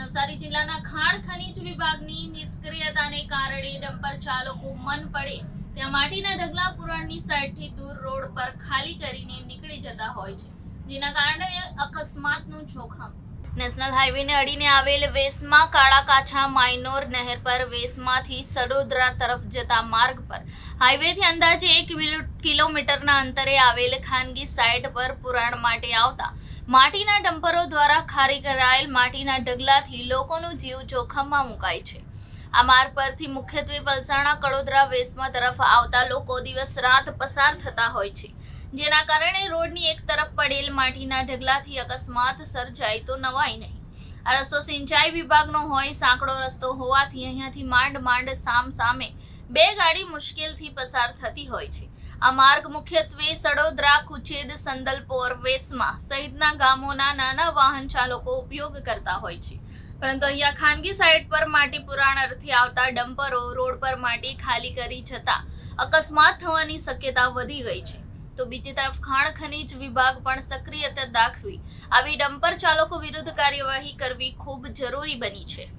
નવસારી જિલ્લાના ખાણ ખનીજ વિભાગની નિષ્ક્રિયતાને કારણે ડમ્પર ચાલકો મન પડે ત્યાં માટીના ઢગલા પુરાણની સાઈડથી દૂર રોડ પર ખાલી કરીને નીકળી જતા હોય છે, જેના કારણે અકસ્માતનું જોખમ. નેશનલ હાઈવેને અડીને આવેલ વેસમા કાળા કાછા માયનોર નહેર પર વેસમાથી સડોદરા તરફ જતા માર્ગ પર હાઈવેથી અંદાજે 1 કિલોમીટરના અંતરે આવેલ ખાનગી સાઇટ પર પુરાણ માટે આવતા માટીના ડમ્પરો દ્વારા ખારી કરાયેલ માટીના ઢગલાથી લોકોનો જીવ જોખમમાં મુકાય છે. આ માર્ગ પરથી મુખ્યત્વે પલસાણા, કડોદરા, વેસમા તરફ આવતા લોકો દિવસ રાત પસાર થતા હોય છે, જેના કારણે રોડની એક તરફ પડેલ માટીના ઢગલાથી અકસ્માત સર્જાય તો નવાય નહીં. આ રસ્તો સિંચાઈ વિભાગનો હોય, સાંકડો રસ્તો હોવાથી અહીંયાથી માંડ સામ સામે 2 ગાડી મુશ્કેલથી પસાર થતી હોય છે. આ માર્ગ મુખ્યત્વે સડોદરા, કુચેદ, સંદલપોર, વેસમા સહિતના ગામોના નાના વાહન ચાલકો ઉપયોગ કરતા હોય છે, પરંતુ અહીંયા ખાનગી સાઇટ પર માટી પુરાણ અર્થે આવતા ડમ્પરો રોડ પર માટી ખાલી કરી જતા અકસ્માત થવાની શક્યતા વધી ગઈ છે. તો બીજી તરફ ખાણ ખનીજ વિભાગ પણ સક્રિયતા દાખવી આવી ડમ્પર ચાલકો વિરુદ્ધ કાર્યવાહી કરવી ખૂબ જરૂરી બની છે.